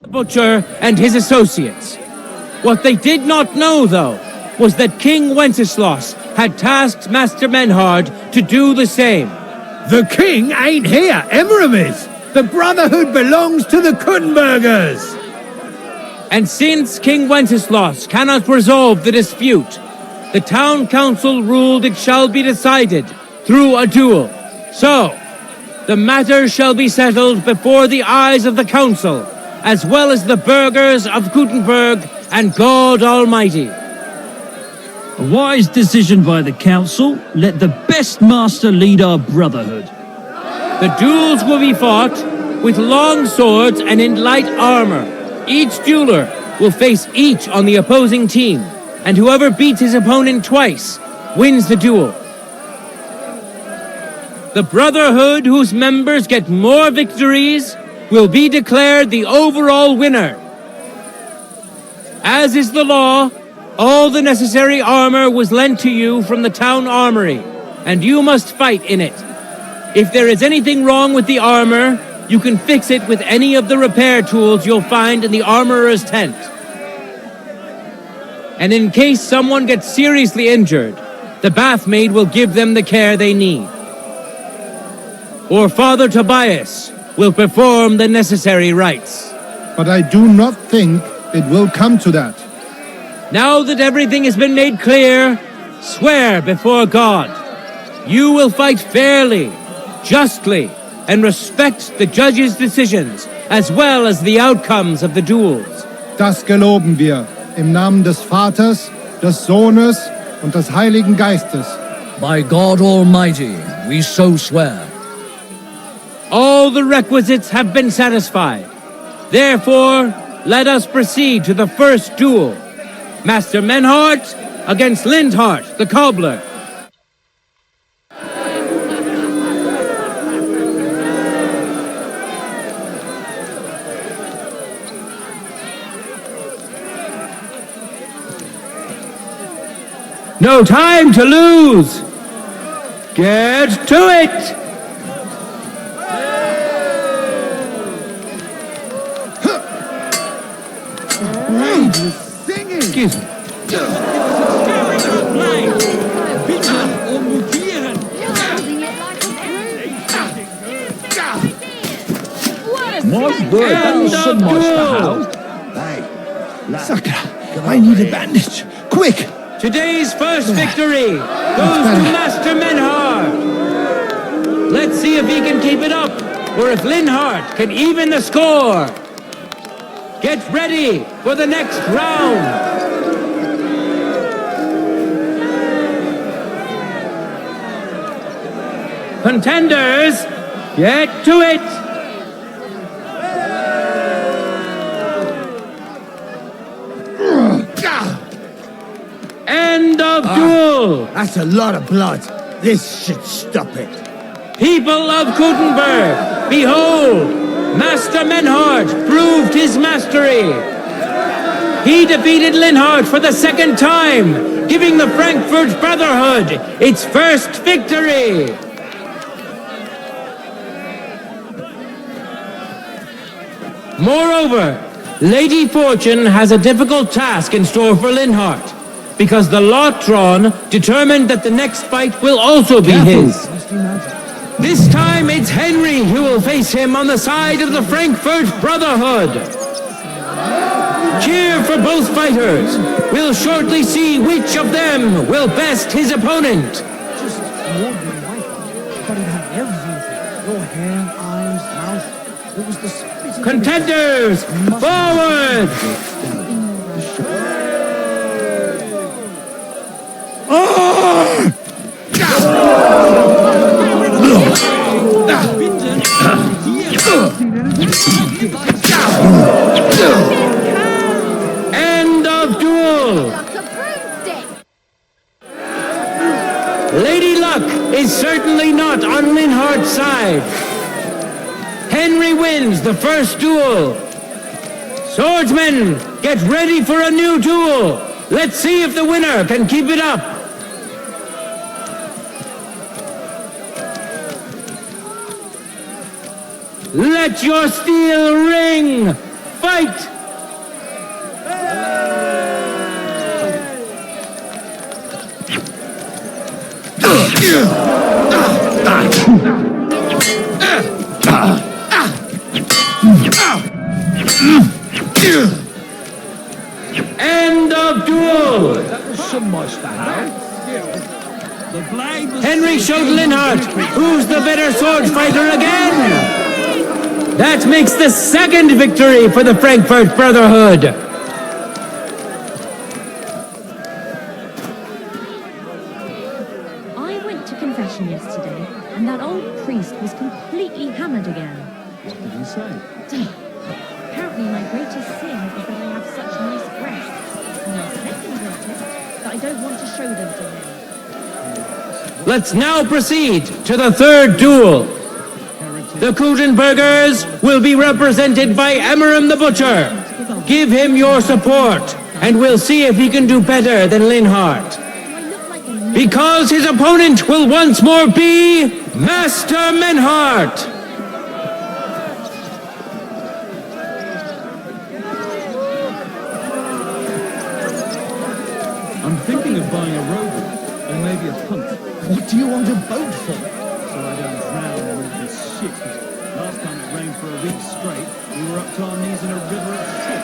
the butcher and his associates. What they did not know, though, was that King Wenceslas had tasked Master Menhard to do the same. The king ain't here, Emmeram is. The Brotherhood belongs to the Kuttenbergers. And since King Wenceslas cannot resolve the dispute, the town council ruled it shall be decided through a duel. So, the matter shall be settled before the eyes of the council, as well as the burghers of Kuttenberg and God Almighty. A wise decision by the council. Let the best master lead our brotherhood. The duels will be fought with long swords and in light armor. Each dueler will face each on the opposing team, and whoever beats his opponent twice wins the duel. The Brotherhood whose members get more victories will be declared the overall winner. As is the law, all the necessary armor was lent to you from the town armory, and you must fight in it. If there is anything wrong with the armor, you can fix it with any of the repair tools you'll find in the armorer's tent. And in case someone gets seriously injured, the bathmaid will give them the care they need. Or Father Tobias will perform the necessary rites. But I do not think it will come to that. Now that everything has been made clear, swear before God. You will fight fairly, justly, and respect the judge's decisions, as well as the outcomes of the duels. Das geloben wir, im Namen des Vaters, des Sohnes und des Heiligen Geistes. By God Almighty, we so swear. All the requisites have been satisfied. Therefore, let us proceed to the first duel. Master Menhart against Lindhart, the cobbler. No time to lose! Get to it! Excuse me. My word, that was some nice house. Sakra, I need a bandage. Quick! Today's first victory goes to Master Menhart. Let's see if he can keep it up, or if Lindhart can even the score. Get ready for the next round. Contenders, get to it. End of duel. That's a lot of blood. This should stop it. People of Kuttenberg, behold, Master Menhart proved his mastery. He defeated Lindhart for the second time, giving the Frankfurt Brotherhood its first victory. Moreover, Lady Fortune has a difficult task in store for Lindhart, because the lot drawn determined that the next fight will also be his. This time it's Henry who will face him on the side of the Frankfurt Brotherhood. Cheer for both fighters. We'll shortly see which of them will best his opponent. Just ordinary wife, but it had everything. Your hair, eyes, mouth. It was the spitting. Contenders, forward! End of duel! Lady Luck is certainly not on Lindhart's side. Henry wins the first duel. Swordsmen, get ready for a new duel. Let's see if the winner can keep it up. Let your steel ring! fight! End of duel! Henry showed Linhart who's the better sword fighter again! That makes the second victory for the Frankfurt Brotherhood! I went to confession yesterday, and that old priest was completely hammered again. What did he say? Apparently my greatest sin is that I have such nice breasts, and my second greatest, that I don't want to show them to him. Let's now proceed to the third duel. The Kuttenbergers will be represented by Emmeram the Butcher. Give him your support, and we'll see if he can do better than Linhart. Do I look like a Because his opponent will once more be Master Menhart. I'm thinking of buying a rowboat, or maybe a punt, What do you want a boat for? so I don't drown in all this shit. Last time it rained for a week straight, we were up to our knees in a river of shit.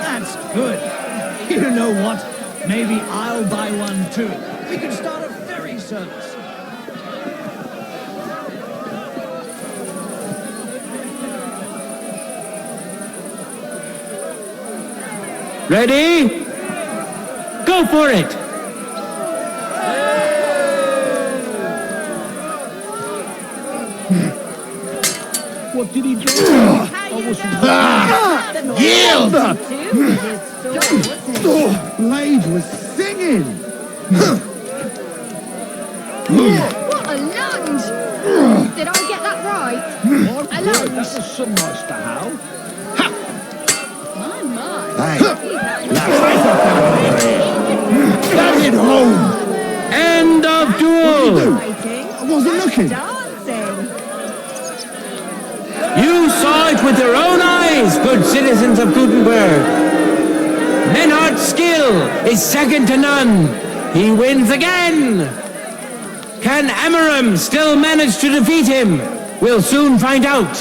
That's good. You know what? Maybe I'll buy one too. We can start a ferry service. Ready? Go for it! What did he do? Yield! Blade was singing! What a lunge! Did I get that right? A lunge? That's a some nice to how. My, my. Get it home! End of duel! I wasn't looking. Dancing. You saw it with your own eyes, good citizens of Kuttenberg. Menhart's skill is second to none. He wins again. Can Emmeram still manage to defeat him? We'll soon find out.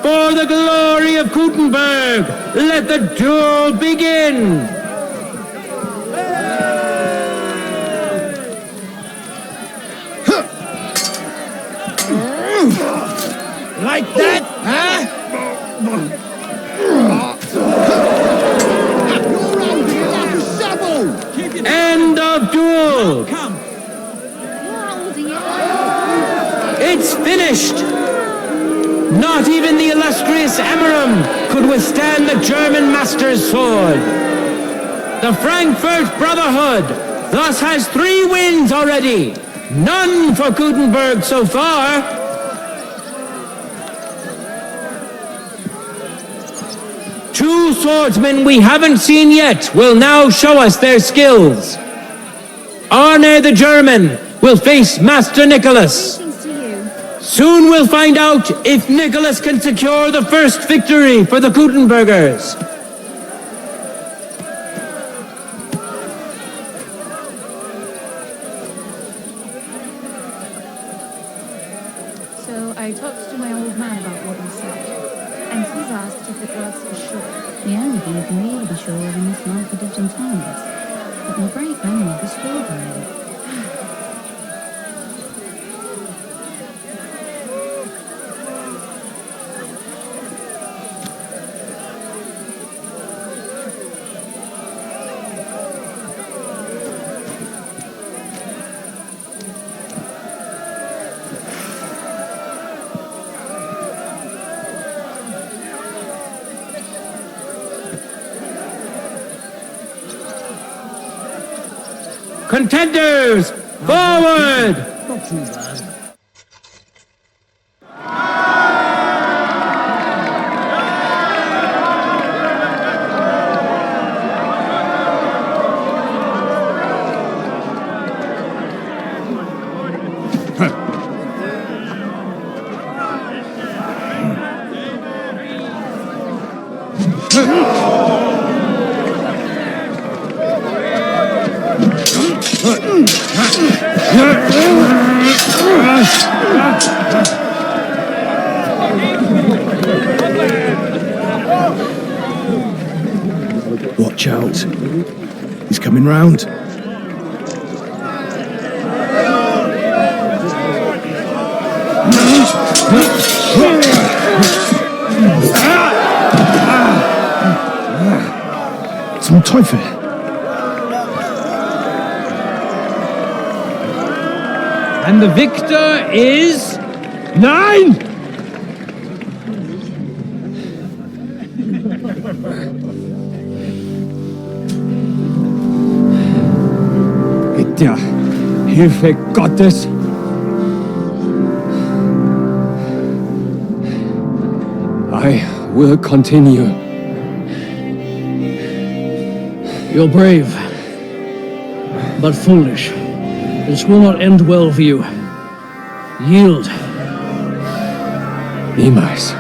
For the glory of Kuttenberg, let the duel begin. Like that, huh? You're holding it like a shovel! End of duel. Come! How old are you? It's finished. Not even the illustrious Emmeram could withstand the German master's sword. The Frankfurt Brotherhood thus has 3 wins already. None for Kuttenberg so far. Two swordsmen we haven't seen yet will now show us their skills. Arne the German will face Master Nicholas. Greetings to you. Soon we'll find out if Nicholas can secure the first victory for the Kuttenbergers. So I talked to my old man about what you said, and he's asked if it was for sure. The only thing I can really be sure of in this life are different times. But my great grandmother's strawberry. Contenders, forward! Not too bad. Watch out. He's coming round. Zum Teufel! And the victor is... Nein! Mit der Hilfe Gottes I will continue. You're brave, but foolish. This will not end well for you. Yield. Niemals.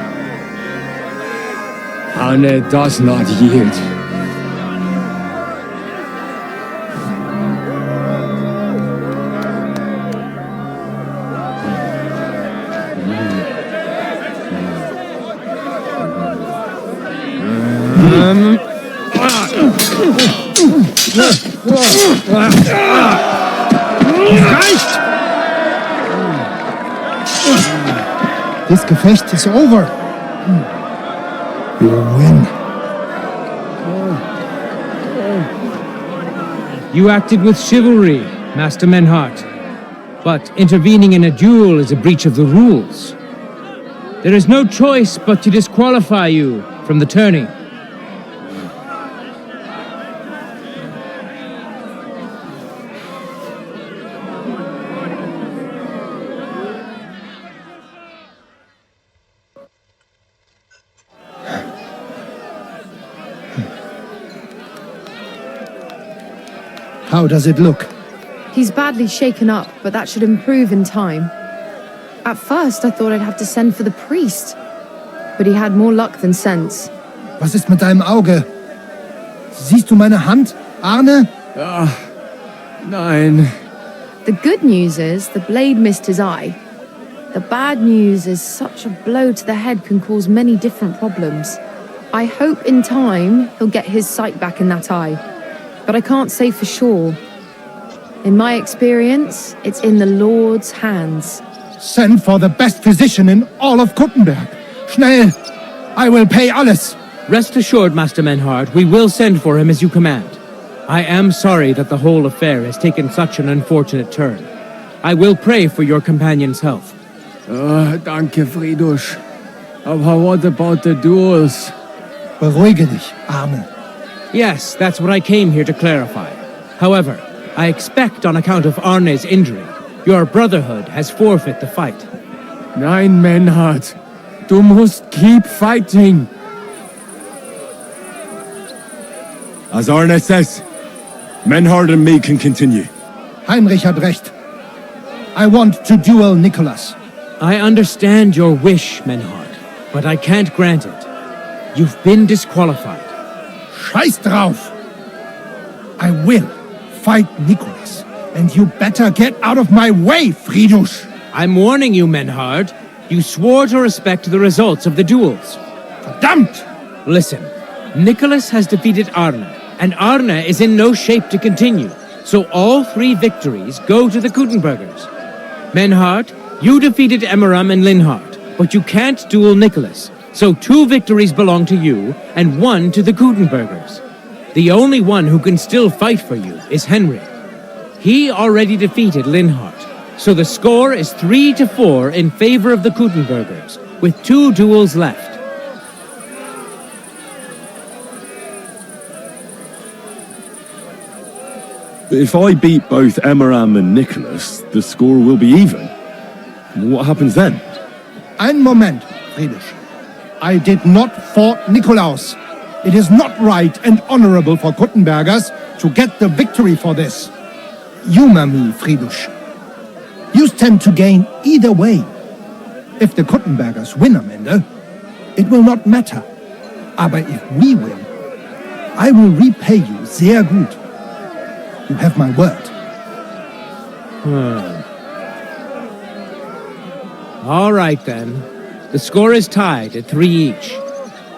Arne does not yield. Reicht! This Gefecht is over. You win. You acted with chivalry, Master Menhart. But intervening in a duel is a breach of the rules. There is no choice but to disqualify you from the tourney. How does it look? He's badly shaken up, but that should improve in time. At first, I thought I'd have to send for the priest, but he had more luck than sense. Was ist mit deinem Auge? Siehst du meine Hand, Arne? Nein. The good news is the blade missed his eye. The bad news is such a blow to the head can cause many different problems. I hope in time he'll get his sight back in that eye, but I can't say for sure. In my experience, it's in the Lord's hands. Send for the best physician in all of Kuttenberg. Schnell! I will pay alles. Rest assured, Master Menhart, we will send for him as you command. I am sorry that the whole affair has taken such an unfortunate turn. I will pray for your companion's health. Danke, Friedrich. Aber what about the duels? Beruhige dich, Arne. Yes, that's what I came here to clarify. However, I expect on account of Arne's injury, your brotherhood has forfeit the fight. Nein, Menhart. Du musst keep fighting. As Arne says, Menhart and me can continue. Heinrich had recht. I want to duel Nicholas. I understand your wish, Menhart, but I can't grant it. You've been disqualified. Scheiß drauf! I will fight Nicholas, and you better get out of my way, Friedrich! I'm warning you, Menhart. You swore to respect the results of the duels. Verdammt! Listen, Nicholas has defeated Arne, and Arne is in no shape to continue, so all 3 victories go to the Kuttenbergers. Menhart, you defeated Emmeram and Linhart, but you can't duel Nicholas, so 2 victories belong to you, and 1 to the Kuttenbergers. The only one who can still fight for you is Henry. He already defeated Linhart, so the score is 3-4 in favor of the Kuttenbergers, with 2 duels left. If I beat both Emmeram and Nicholas, the score will be even. What happens then? Ein Moment, Friedrich. I did not fought Nikolaus. It is not right and honorable for Kuttenbergers to get the victory for this. Humor me, Friedrich. You stand to gain either way. If the Kuttenbergers win am Ende, it will not matter. Aber if we win, I will repay you sehr gut. You have my word. All right, then. The score is tied at 3 each.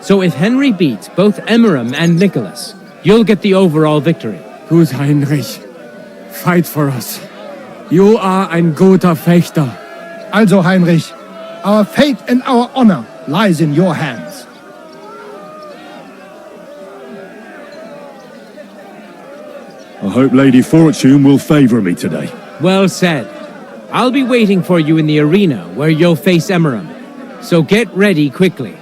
So if Henry beats both Emmeram and Nicholas, you'll get the overall victory. Gut, Heinrich. Fight for us. You are ein guter Fechter. Also, Heinrich, our fate and our honor lies in your hands. I hope Lady Fortune will favor me today. Well said. I'll be waiting for you in the arena where you'll face Emmeram. So get ready quickly.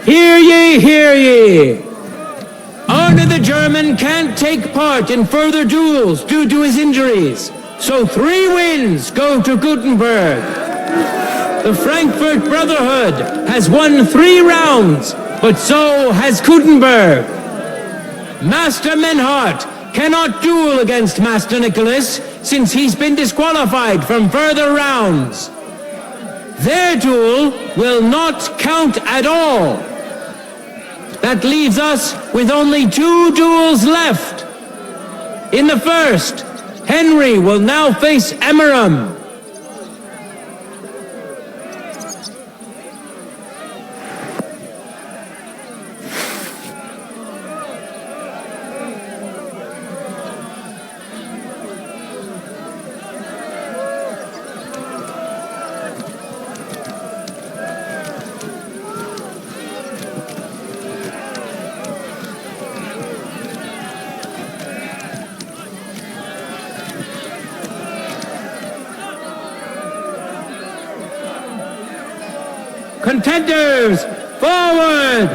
Hear ye, hear ye! Arne the German can't take part in further duels due to his injuries, so 3 wins go to Kuttenberg. The Frankfurt Brotherhood has won 3 rounds, but so has Kuttenberg. Master Menhart cannot duel against Master Nicholas since he's been disqualified from further rounds. Their duel will not count at all. That leaves us with only 2 duels left. In the first, Henry will now face Emmeram. Contenders, forward!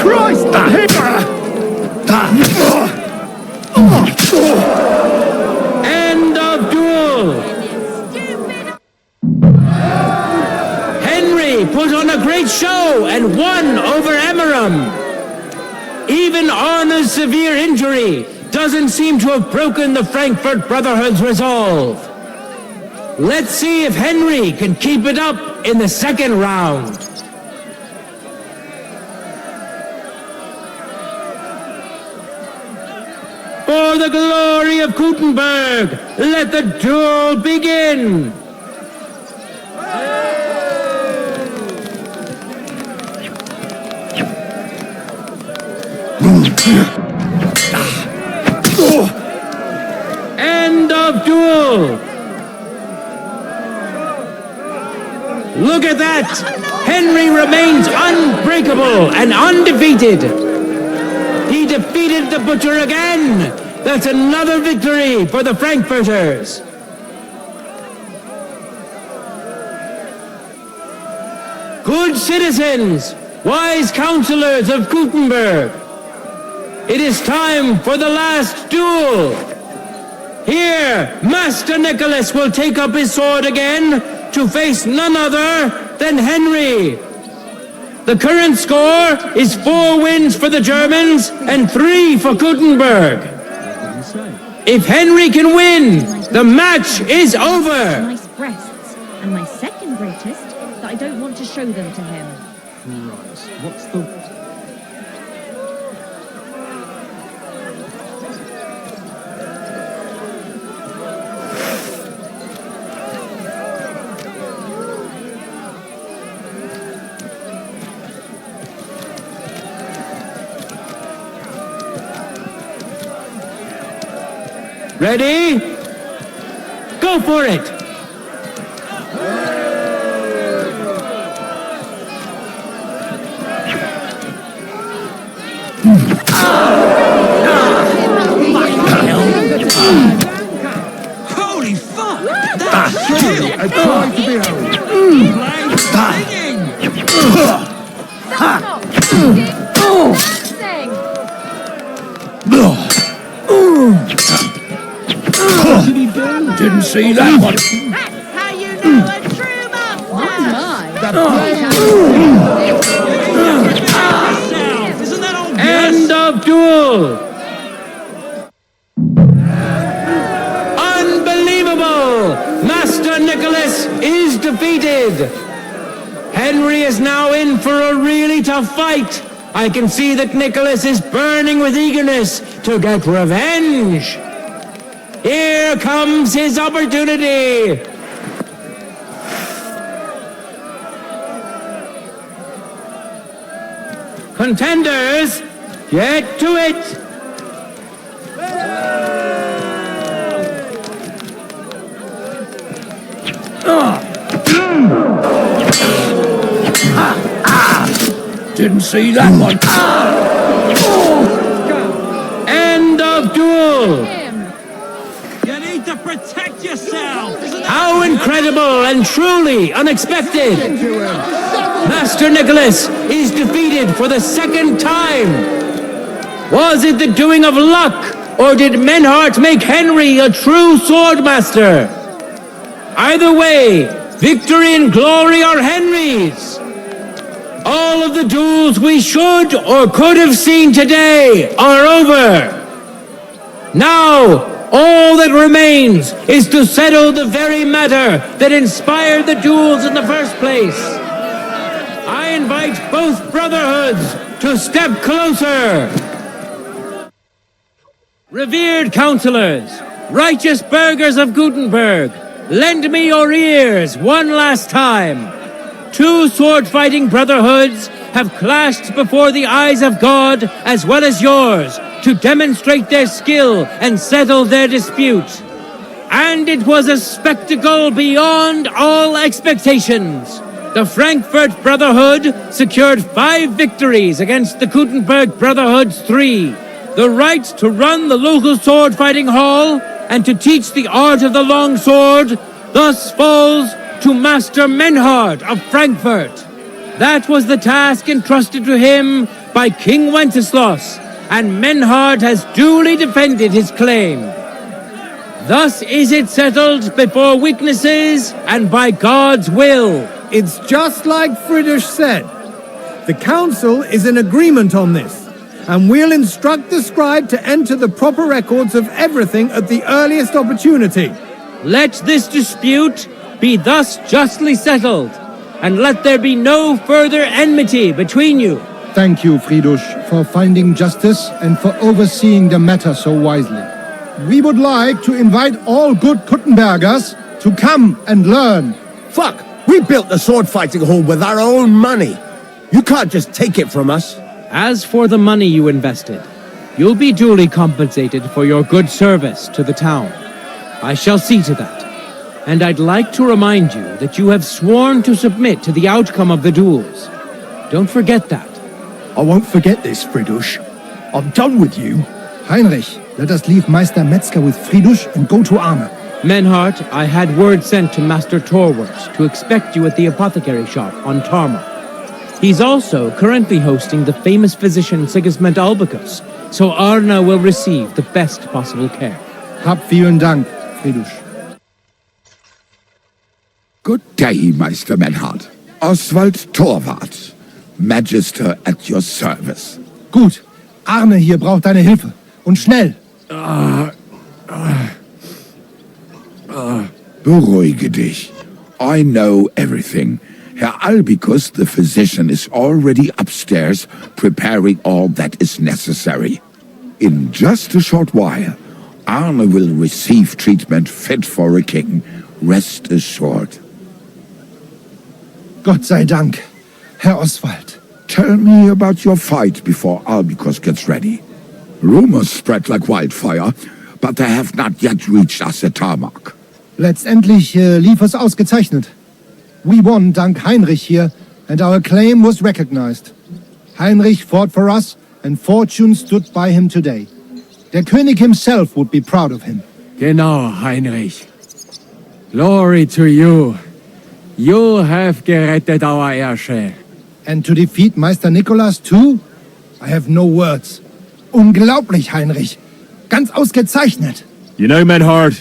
Christ, End of duel! Henry put on a great show and won over Emmeram. Even Arne's severe injury doesn't seem to have broken the Frankfurt Brotherhood's resolve. Let's see if Henry can keep it up in the second round. For the glory of Kuttenberg, let the duel begin! End of duel! Look at that! Henry remains unbreakable and undefeated! He defeated the Butcher again! That's another victory for the Frankfurters! Good citizens, wise counselors of Kuttenberg, it is time for the last duel! Here, Master Nicholas will take up his sword again to face none other than Henry. The current score is 4 wins for the Germans and 3 for Kuttenberg. If Henry can win, the match is over. Nice breasts, and my second greatest that I don't want to show them to him. Right. What's the... Ready? Go for it! Holy fuck! That's truly a sight to behold. What did he do? Didn't see that one. That's how you know a true master! Isn't that all End of duel! Unbelievable! Master Nicholas is defeated! Henry is now in for a really tough fight. I can see that Nicholas is burning with eagerness to get revenge. Here comes his opportunity! Contenders, get to it! Didn't see that one. End of duel! You need to protect yourself! Isn't that... How incredible and truly unexpected! Master Nicholas is defeated for the second time! Was it the doing of luck, or did Menhart make Henry a true swordmaster? Either way, victory and glory are Henry's! All of the duels we should or could have seen today are over! Now, all that remains is to settle the very matter that inspired the duels in the first place. I invite both brotherhoods to step closer. Revered counselors, righteous burghers of Kuttenberg, lend me your ears one last time. Two sword-fighting brotherhoods have clashed before the eyes of God as well as yours to demonstrate their skill and settle their dispute. And it was a spectacle beyond all expectations. The Frankfurt Brotherhood secured 5 victories against the Kuttenberg Brotherhood's 3. The right to run the local sword-fighting hall and to teach the art of the long sword thus falls to Master Menhard of Frankfurt. That was the task entrusted to him by King Wenceslas, and Menhard has duly defended his claim. Thus is it settled before witnesses and by God's will. It's just like Friedrich said. The council is in agreement on this, and we'll instruct the scribe to enter the proper records of everything at the earliest opportunity. Let this dispute be thus justly settled, and let there be no further enmity between you. Thank you, Friedrich, for finding justice and for overseeing the matter so wisely. We would like to invite all good Kuttenbergers to come and learn. Fuck! We built the sword-fighting hall with our own money. You can't just take it from us. As for the money you invested, you'll be duly compensated for your good service to the town. I shall see to that. And I'd like to remind you that you have sworn to submit to the outcome of the duels. Don't forget that. I won't forget this, Friedrich. I'm done with you. Heinrich, let us leave Meister Metzger with Friedrich and go to Arne. Menhart, I had word sent to Master Torworth to expect you at the apothecary shop on Tarma. He's also currently hosting the famous physician Sigismund Albicus, so Arne will receive the best possible care. Hab vielen Dank, Friedrich. Good day, Meister Menhard. Oswald Torwart, Magister at your service. Gut. Arne hier braucht deine Hilfe. Und schnell. Beruhige dich. I know everything. Herr Albicus, the physician, is already upstairs preparing all that is necessary. In just a short while, Arne will receive treatment fit for a king. Rest assured. Gott sei Dank, Herr Oswald. Tell me about your fight before Albicus gets ready. Rumors spread like wildfire, but they have not yet reached us at Tarmac. Letztendlich lief es ausgezeichnet. We won dank Heinrich here, and our claim was recognized. Heinrich fought for us, and fortune stood by him today. Der König himself would be proud of him. Genau, Heinrich. Glory to you. You have gerettet our Ersche. And to defeat Meister Nicholas too? I have no words. Unglaublich, Heinrich. Ganz ausgezeichnet. You know, Menhard,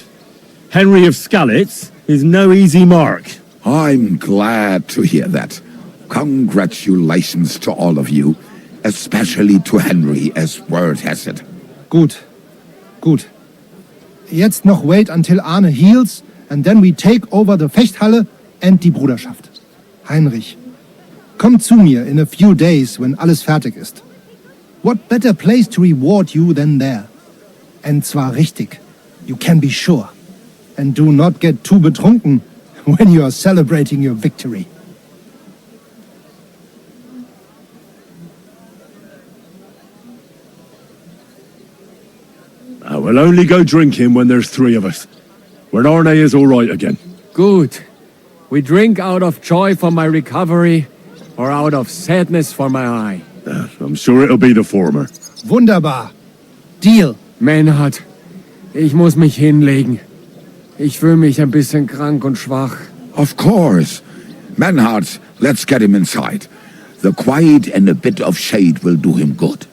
Henry of Skalitz is no easy mark. I'm glad to hear that. Congratulations to all of you, especially to Henry, as word has it. Gut. Jetzt noch wait until Arne heals, and then we take over the Fechthalle and die Bruderschaft. Heinrich, komm zu mir in a few days when alles fertig ist. What better place to reward you than there? And zwar richtig. You can be sure. And do not get too betrunken when you are celebrating your victory. I will only go drinking when there's three of us. When Arne is all right again. Good. We drink out of joy for my recovery, or out of sadness for my eye. I'm sure it'll be the former. Wunderbar. Deal. Menhard, ich muss mich hinlegen. Ich fühle mich ein bisschen krank und schwach. Of course. Menhard, let's get him inside. The quiet and a bit of shade will do him good.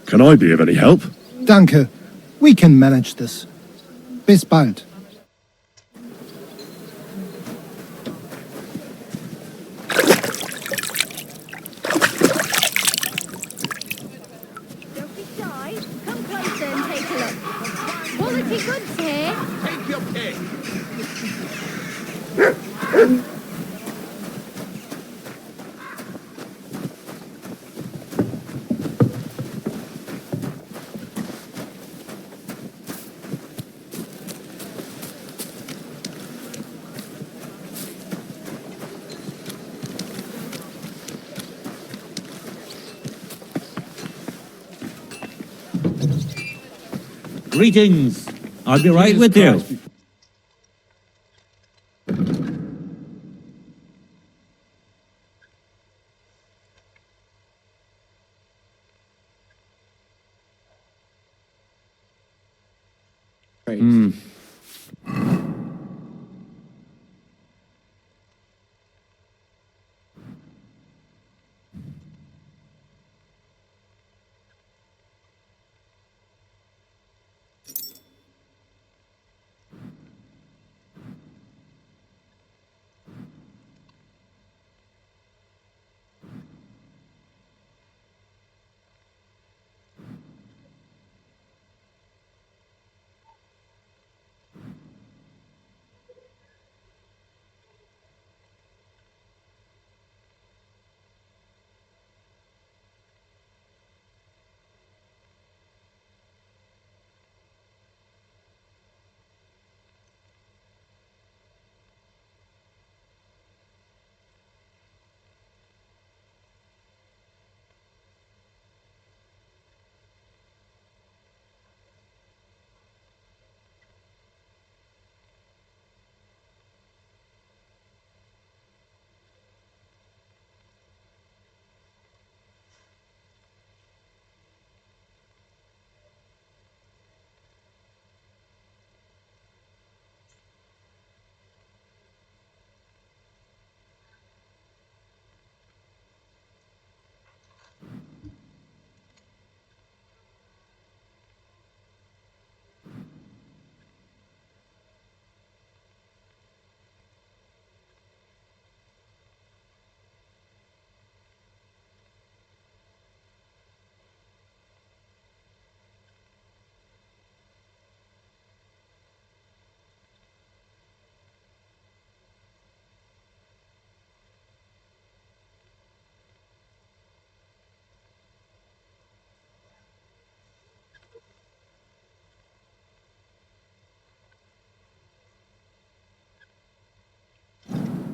Can I be of any help? Danke. We can manage this. Bis bald. Don't be shy. Come closer and take a look. Quality goods here. Take your pick. Greetings. I'll be right with you.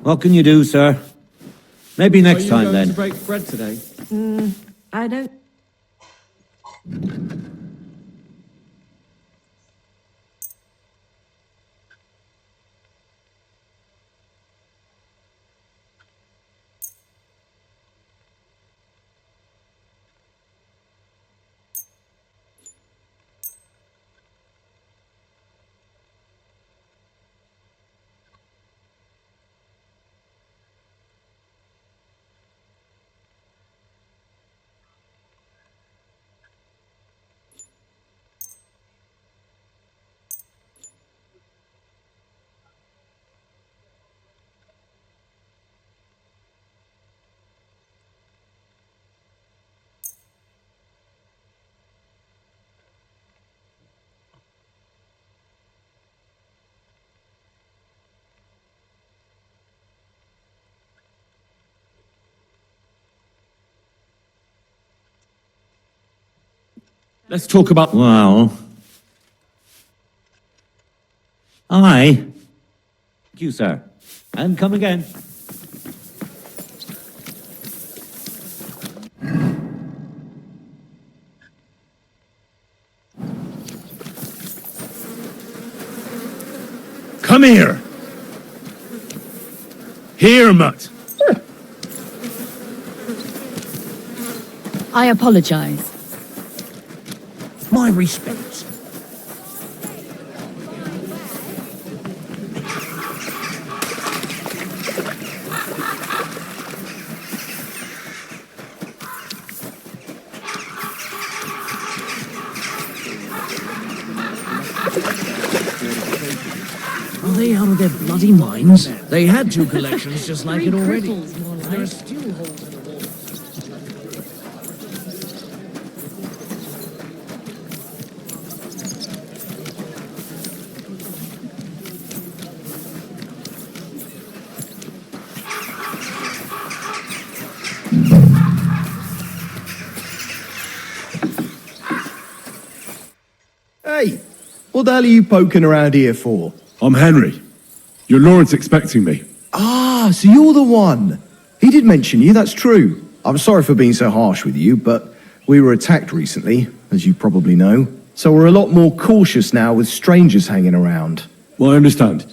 What can you do, sir? Maybe next time, Are you going then. to break bread today? I don't... Let's talk about... Well... Aye. Thank you, sir. And come again. Come here! Here, Mutt! I apologize. My respects. Are they out of their bloody minds? They had 2 collections just like it already. There are still holes in the wall. Hey, what the hell are you poking around here for? I'm Henry. Your lord's expecting me. Ah, so you're the one. He did mention you, that's true. I'm sorry for being so harsh with you, but we were attacked recently, as you probably know. So we're a lot more cautious now with strangers hanging around. Well, I understand.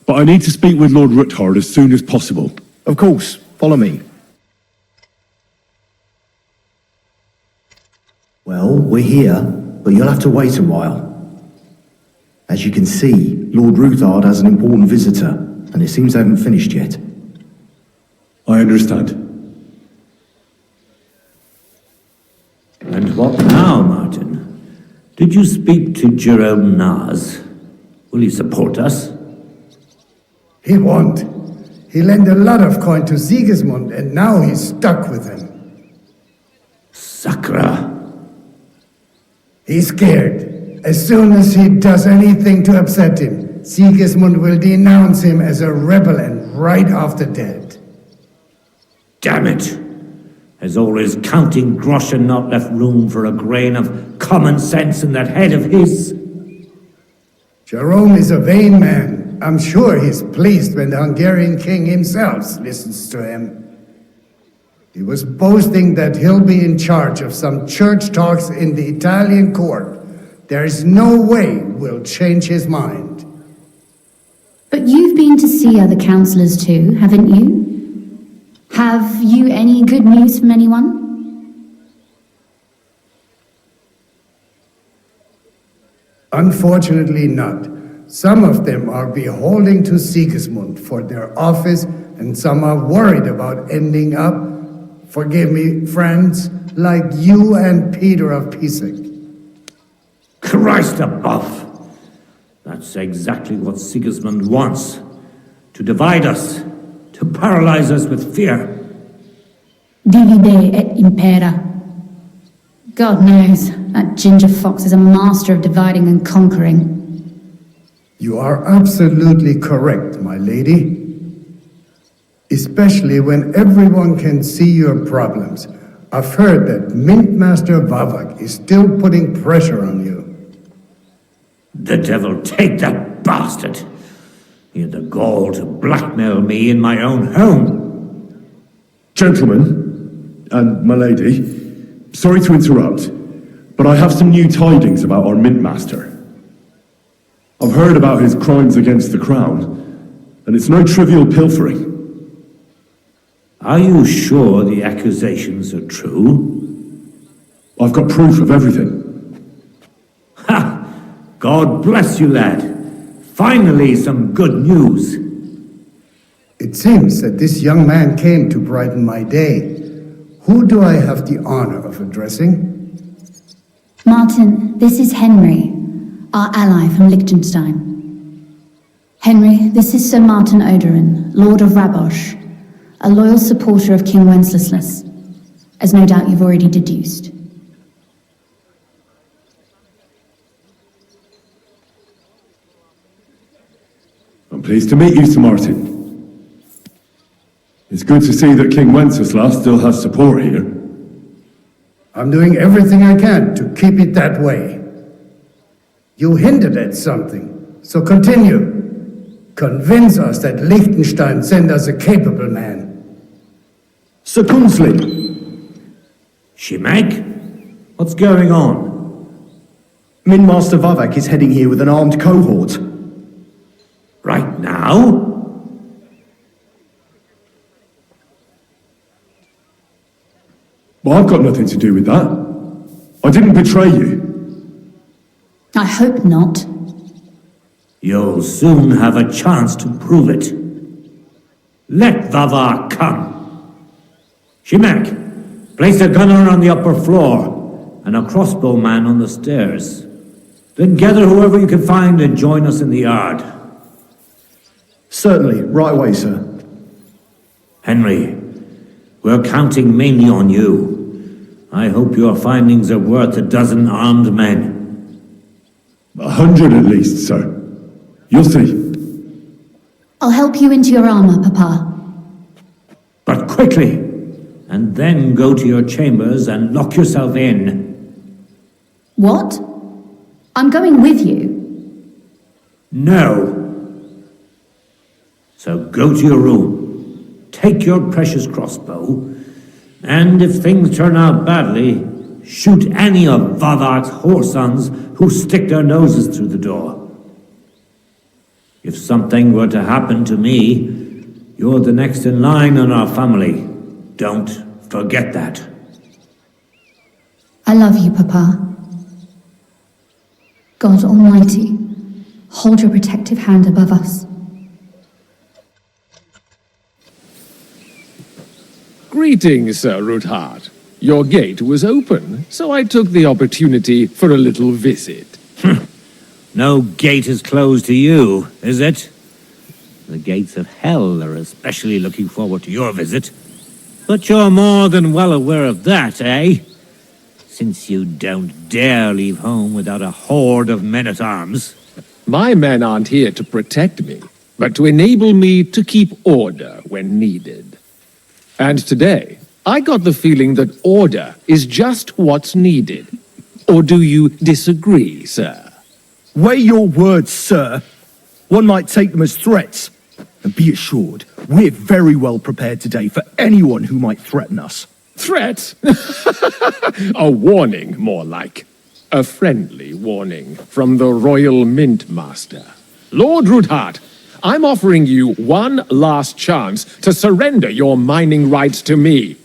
But I need to speak with Lord Ruthard as soon as possible. Of course, follow me. Well, we're here, but you'll have to wait a while. As you can see, Lord Ruthard has an important visitor, and it seems they haven't finished yet. I understand. And what now, Martin? Did you speak to Jerome Naz? Will he support us? He won't. He lent a lot of coin to Sigismund, and now he's stuck with him. Sakra! He's scared. As soon as he does anything to upset him, Sigismund will denounce him as a rebel and right off the dead. Damn it! Has all his counting groschen not left room for a grain of common sense in that head of his? Jerome is a vain man. I'm sure he's pleased when the Hungarian king himself listens to him. He was boasting that he'll be in charge of some church talks in the Italian court. There's no way we'll change his mind. But you've been to see other councillors too, haven't you? Have you any good news from anyone? Unfortunately not. Some of them are beholden to Sigismund for their office, and some are worried about ending up, forgive me, friends, like you and Peter of Pisak. Christ above! That's exactly what Sigismund wants. To divide us. To paralyze us with fear. Divide et impera. God knows, that ginger fox is a master of dividing and conquering. You are absolutely correct, my lady. Especially when everyone can see your problems. I've heard that Mintmaster Vavak is still putting pressure on you. The devil take that bastard! He had the gall to blackmail me in my own home. Gentlemen, and my lady, sorry to interrupt, but I have some new tidings about our Mint Master. I've heard about his crimes against the crown, and it's no trivial pilfering. Are you sure the accusations are true? I've got proof of everything. Ha! God bless you, lad. Finally, some good news. It seems that this young man came to brighten my day. Who do I have the honor of addressing? Martin, this is Henry, our ally from Liechtenstein. Henry, this is Sir Martin Odorin, Lord of Rabosh, a loyal supporter of King Wenceslas, as no doubt you've already deduced. I'm pleased to meet you, Sir Martin. It's good to see that King Wenceslas still has support here. I'm doing everything I can to keep it that way. You hinted at something, so continue. Convince us that Liechtenstein sent us a capable man. Sir Kunzli. Shimek? What's going on? Min Master Vavak is heading here with an armed cohort. Right now? Well, I've got nothing to do with that. I didn't betray you. I hope not. You'll soon have a chance to prove it. Let Vavar come. Shimek, place a gunner on the upper floor and a crossbowman on the stairs. Then gather whoever you can find and join us in the yard. Certainly, right away, sir. Henry, we're counting mainly on you. I hope your findings are worth a dozen armed men. 100 at least, sir. You'll see. I'll help you into your armor, Papa. But quickly, and then go to your chambers and lock yourself in. What? I'm going with you. No. So go to your room, take your precious crossbow, and if things turn out badly, shoot any of Vavar's whoresons who stick their noses through the door. If something were to happen to me, you're the next in line in our family. Don't forget that. I love you, Papa. God Almighty, hold your protective hand above us. Greetings, Sir Ruthard. Your gate was open, so I took the opportunity for a little visit. No gate is closed to you, is it? The gates of hell are especially looking forward to your visit. But you're more than well aware of that, eh? Since you don't dare leave home without a horde of men-at-arms. My men aren't here to protect me, but to enable me to keep order when needed. And today, I got the feeling that order is just what's needed. Or do you disagree, sir? Weigh your words, sir. One might take them as threats. And be assured, we're very well prepared today for anyone who might threaten us. Threat? A warning, more like. A friendly warning from the Royal Mint Master. Lord Ruthard, I'm offering you one last chance to surrender your mining rights to me.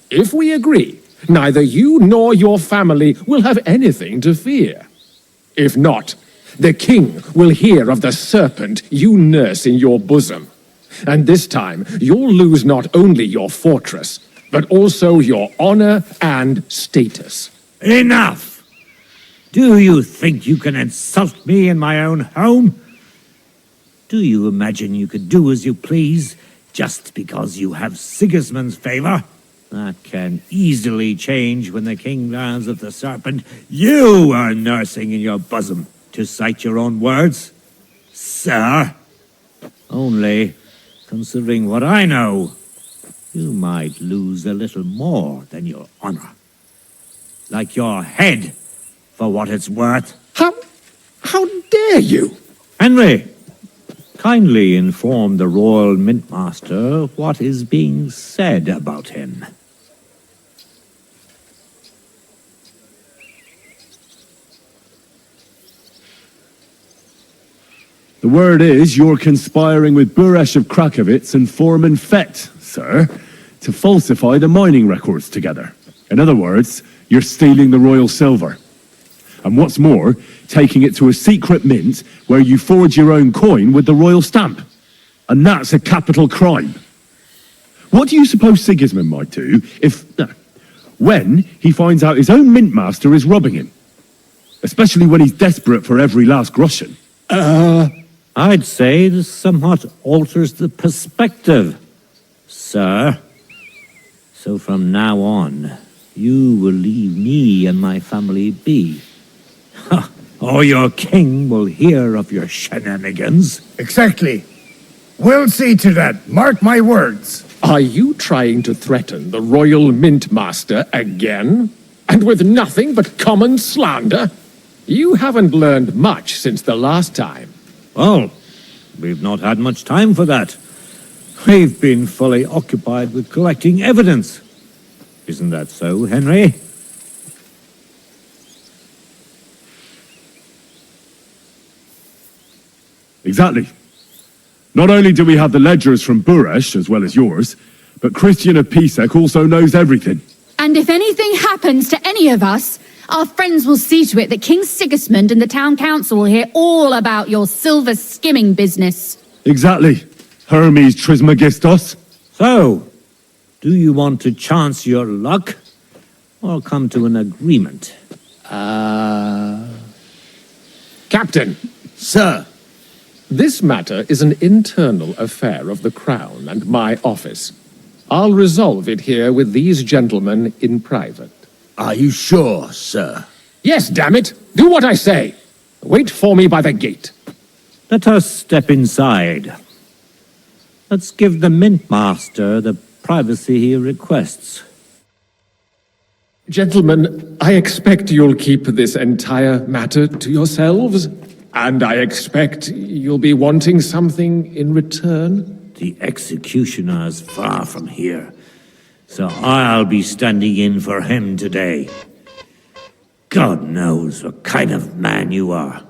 If we agree, neither you nor your family will have anything to fear. If not, the king will hear of the serpent you nurse in your bosom. And this time, you'll lose not only your fortress, but also your honor and status. Enough! Do you think you can insult me in my own home? Do you imagine you could do as you please, just because you have Sigismund's favor? That can easily change when the king learns of the serpent you are nursing in your bosom, to cite your own words. Sir, only, considering what I know, you might lose a little more than your honor. Like your head, for what it's worth. How dare you? Henry, Kindly inform the Royal Mintmaster what is being said about him. The word is you're conspiring with Buresh of Krakowitz and Foreman Fett, sir, to falsify the mining records together. In other words, you're stealing the royal silver. And what's more, taking it to a secret mint where you forge your own coin with the royal stamp. And that's a capital crime. What do you suppose Sigismund might do when he finds out his own mintmaster is robbing him? Especially when he's desperate for every last groschen. I'd say this somewhat alters the perspective, sir. So from now on, you will leave me and my family be. Or your king will hear of your shenanigans. Exactly. We'll see to that. Mark my words. Are you trying to threaten the royal mintmaster again? And with nothing but common slander? You haven't learned much since the last time. Well, we've not had much time for that. We've been fully occupied with collecting evidence. Isn't that so, Henry? Exactly. Not only do we have the ledgers from Buresh, as well as yours, but Christian of Pisek also knows everything. And if anything happens to any of us, our friends will see to it that King Sigismund and the town council will hear all about your silver skimming business. Exactly. Hermes Trismegistos. So, do you want to chance your luck, or come to an agreement? Captain. Sir. This matter is an internal affair of the Crown and my office. I'll resolve it here with these gentlemen in private. Are you sure, sir? Yes, damn it! Do what I say! Wait for me by the gate. Let us step inside. Let's give the Mintmaster the privacy he requests. Gentlemen, I expect you'll keep this entire matter to yourselves, and I expect you'll be wanting something in return. The executioner is far from here, so I'll be standing in for him today. God knows what kind of man you are.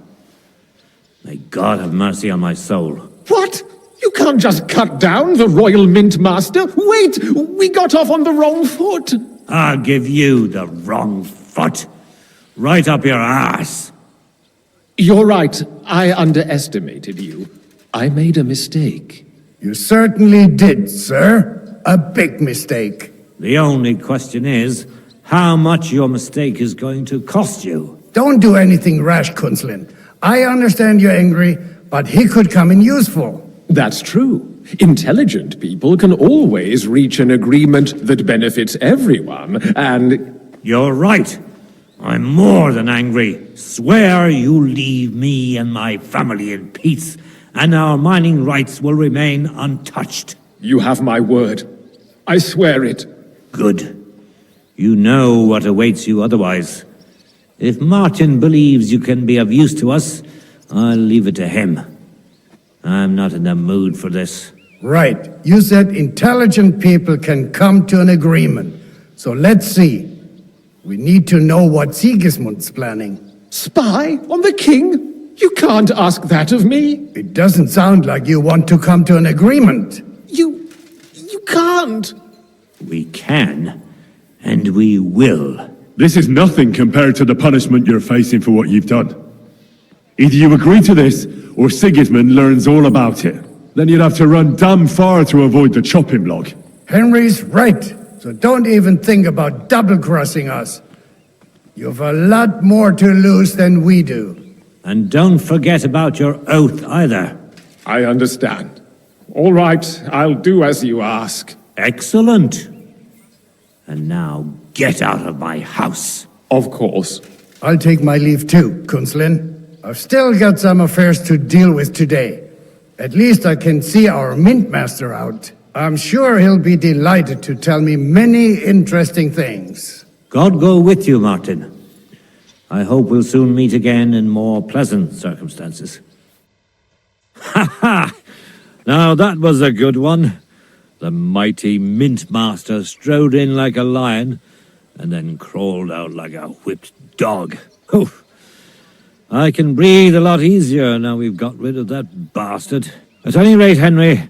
May God have mercy on my soul. What? You can't just cut down the Royal Mintmaster. Wait! We got off on the wrong foot. I'll give you the wrong foot. Right up your ass. You're right. I underestimated you. I made a mistake. You certainly did, sir. A big mistake. The only question is, how much your mistake is going to cost you. Don't do anything rash, Kunzlin. I understand you're angry, but he could come in useful. That's true. Intelligent people can always reach an agreement that benefits everyone, and... You're right. I'm more than angry. Swear you leave me and my family in peace, and our mining rights will remain untouched. You have my word. I swear it. Good. You know what awaits you otherwise. If Martin believes you can be of use to us, I'll leave it to him. I'm not in the mood for this. Right. You said intelligent people can come to an agreement. So let's see. We need to know what Sigismund's planning. Spy on the king? You can't ask that of me. It doesn't sound like you want to come to an agreement. You can't. We can, and we will. This is nothing compared to the punishment you're facing for what you've done. Either you agree to this, or Sigismund learns all about it. Then you'd have to run damn far to avoid the chopping block. Henry's right, so don't even think about double-crossing us. You've a lot more to lose than we do. And don't forget about your oath either. I understand. All right, I'll do as you ask. Excellent. And now get out of my house. Of course. I'll take my leave too, Kunzlin. I've still got some affairs to deal with today. At least I can see our Mintmaster out. I'm sure he'll be delighted to tell me many interesting things. God go with you, Martin. I hope we'll soon meet again in more pleasant circumstances. Ha ha! Now that was a good one. The mighty Mint Master strode in like a lion, and then crawled out like a whipped dog. Oof. I can breathe a lot easier now we've got rid of that bastard. At any rate, Henry,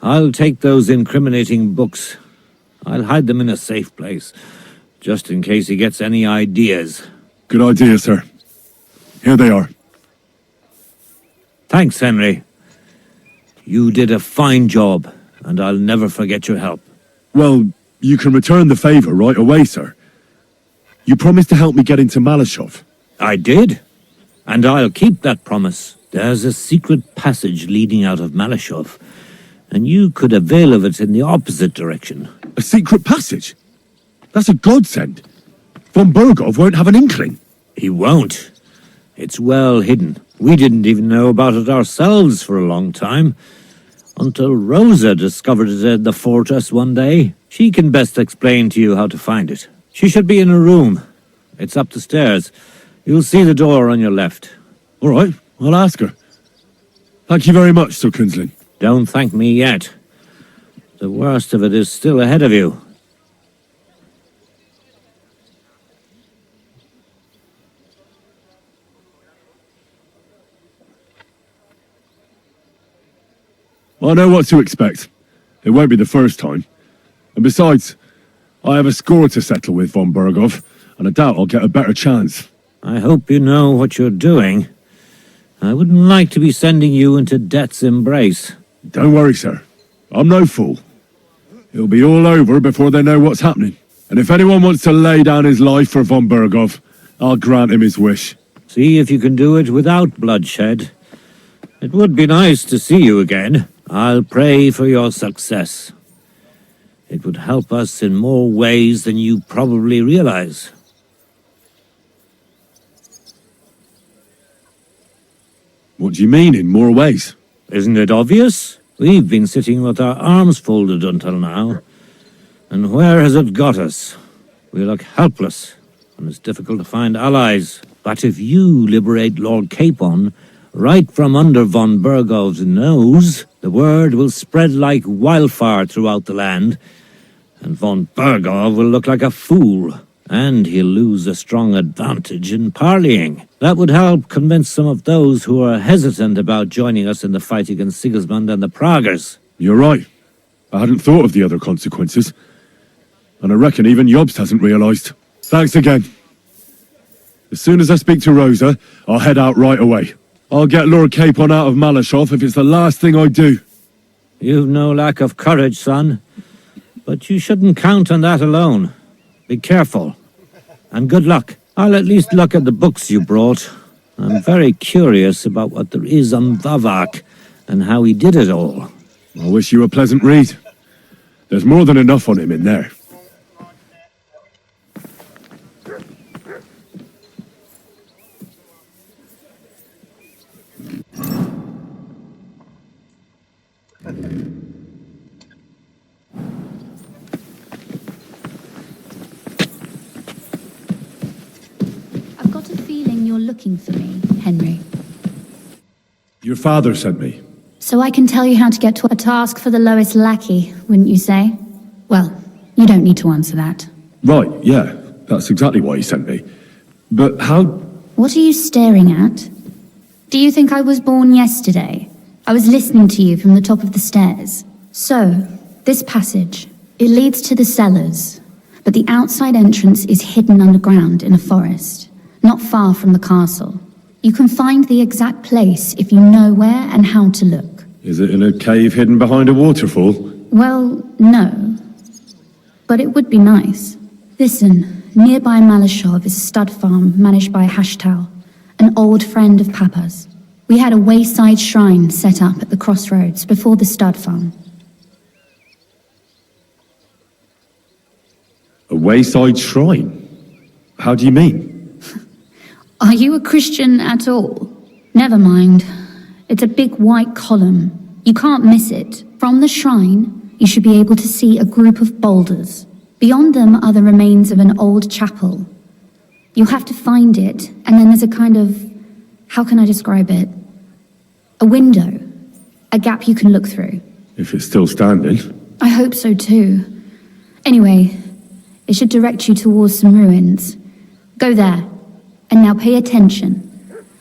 I'll take those incriminating books. I'll hide them in a safe place, just in case he gets any ideas. Good idea, sir. Here they are. Thanks, Henry. You did a fine job, and I'll never forget your help. Well, you can return the favor right away, sir. You promised to help me get into Malashov. I did, and I'll keep that promise. There's a secret passage leading out of Malashov, and you could avail of it in the opposite direction. A secret passage? That's a godsend. Von Bergov won't have an inkling. He won't. It's well hidden. We didn't even know about it ourselves for a long time, until Rosa discovered it in the fortress one day. She can best explain to you how to find it. She should be in her room. It's up the stairs. You'll see the door on your left. All right, I'll ask her. Thank you very much, Sir Kinsling. Don't thank me yet. The worst of it is still ahead of you. I know what to expect. It won't be the first time. And besides, I have a score to settle with Von Bergov, and I doubt I'll get a better chance. I hope you know what you're doing. I wouldn't like to be sending you into death's embrace. Don't worry, sir. I'm no fool. It'll be all over before they know what's happening. And if anyone wants to lay down his life for Von Bergov, I'll grant him his wish. See if you can do it without bloodshed. It would be nice to see you again. I'll pray for your success. It would help us in more ways than you probably realize. What do you mean, in more ways? Isn't it obvious? We've been sitting with our arms folded until now. And where has it got us? We look helpless, and it's difficult to find allies. But if you liberate Lord Capon, right from under Von Bergov's nose, the word will spread like wildfire throughout the land, and Von Bergov will look like a fool, and he'll lose a strong advantage in parleying. That would help convince some of those who are hesitant about joining us in the fight against Sigismund and the Praguers. You're right. I hadn't thought of the other consequences. And I reckon even Jobst hasn't realized. Thanks again. As soon as I speak to Rosa, I'll head out right away. I'll get Lord Capon out of Malashov if it's the last thing I do. You've no lack of courage, son. But you shouldn't count on that alone. Be careful. And good luck. I'll at least look at the books you brought. I'm very curious about what there is on Vavak and how he did it all. I wish you a pleasant read. There's more than enough on him in there. I've got a feeling you're looking for me, Henry. Your father sent me. So I can tell you how to get to a task for the lowest lackey, wouldn't you say? Well, you don't need to answer that. Right, yeah. That's exactly why he sent me. But how... What are you staring at? Do you think I was born yesterday? I was listening to you from the top of the stairs. So, this passage, it leads to the cellars, but the outside entrance is hidden underground in a forest, not far from the castle. You can find the exact place if you know where and how to look. Is it in a cave hidden behind a waterfall? Well, no. But it would be nice. Listen, nearby Malashov is a stud farm managed by Hashtal, an old friend of Papa's. We had a wayside shrine set up at the crossroads before the stud farm. A wayside shrine? How do you mean? Are you a Christian at all? Never mind. It's a big white column. You can't miss it. From the shrine, you should be able to see a group of boulders. Beyond them are the remains of an old chapel. You'll have to find it, and then there's a kind of... how can I describe it? A window. A gap you can look through. If it's still standing. I hope so too. Anyway, it should direct you towards some ruins. Go there. And now pay attention.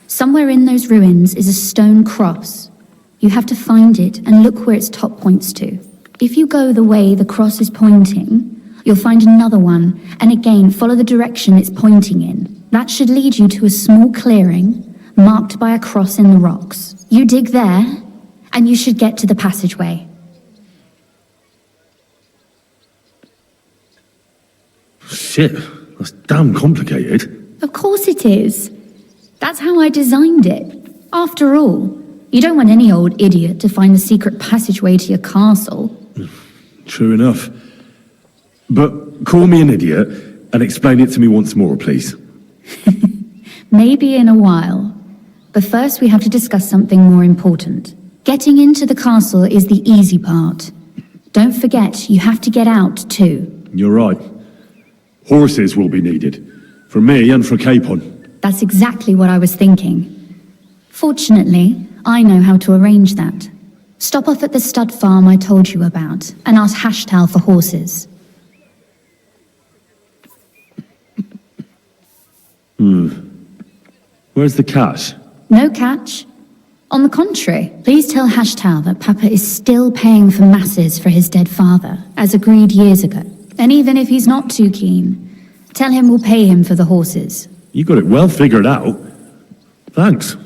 Somewhere in those ruins is a stone cross. You have to find it and look where its top points to. If you go the way the cross is pointing, you'll find another one, and again follow the direction it's pointing in. That should lead you to a small clearing, marked by a cross in the rocks. You dig there, and you should get to the passageway. Shit, that's damn complicated. Of course it is. That's how I designed it. After all, you don't want any old idiot to find the secret passageway to your castle. True enough. But call me an idiot and explain it to me once more, please. Maybe in a while. But first we have to discuss something more important. Getting into the castle is the easy part. Don't forget, you have to get out too. You're right. Horses will be needed. For me and for Capon. That's exactly what I was thinking. Fortunately, I know how to arrange that. Stop off at the stud farm I told you about, and ask Hashtal for horses. Where's the catch? No catch. On the contrary, please tell Hashtal that Papa is still paying for masses for his dead father, as agreed years ago. And even if he's not too keen, tell him we'll pay him for the horses. You got it well figured out. Thanks.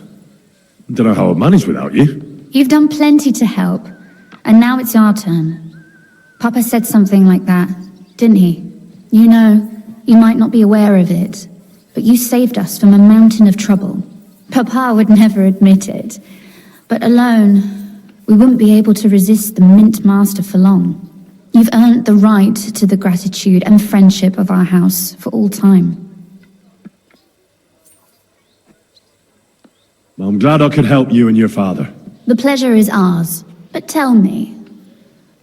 Don't know how I'd manage without you. You've done plenty to help, and now it's our turn. Papa said something like that, didn't he? You know, you might not be aware of it, but you saved us from a mountain of trouble. Papa would never admit it, but alone, we wouldn't be able to resist the Mint Master for long. You've earned the right to the gratitude and friendship of our house for all time. I'm glad I could help you and your father. The pleasure is ours, but tell me,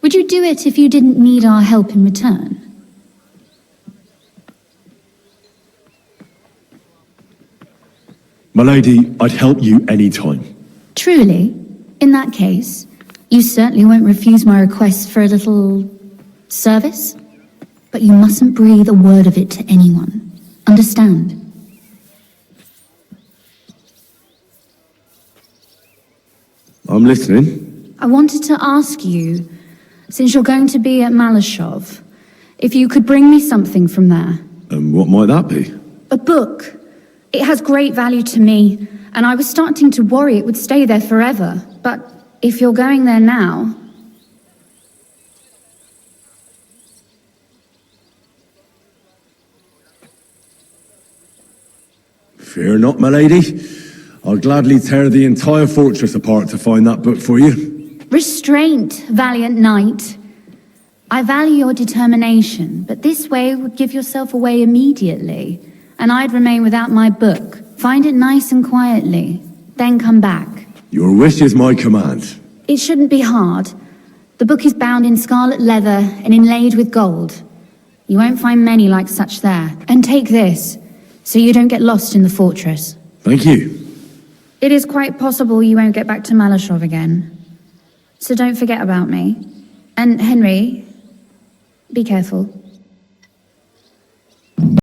would you do it if you didn't need our help in return? My lady, I'd help you any time. Truly? In that case, you certainly won't refuse my request for a little service? But you mustn't breathe a word of it to anyone. Understand? I'm listening. I wanted to ask you, since you're going to be at Malashov, if you could bring me something from there. And what might that be? A book. It has great value to me, and I was starting to worry it would stay there forever. But if you're going there now... Fear not, my lady. I'll gladly tear the entire fortress apart to find that book for you. Restraint, valiant knight. I value your determination, but this way would give yourself away immediately, and I'd remain without my book. Find it nice and quietly, then come back. Your wish is my command. It shouldn't be hard. The book is bound in scarlet leather and inlaid with gold. You won't find many like such there. And take this, so you don't get lost in the fortress. Thank you. It is quite possible you won't get back to Malashov again. So don't forget about me. And Henry, be careful.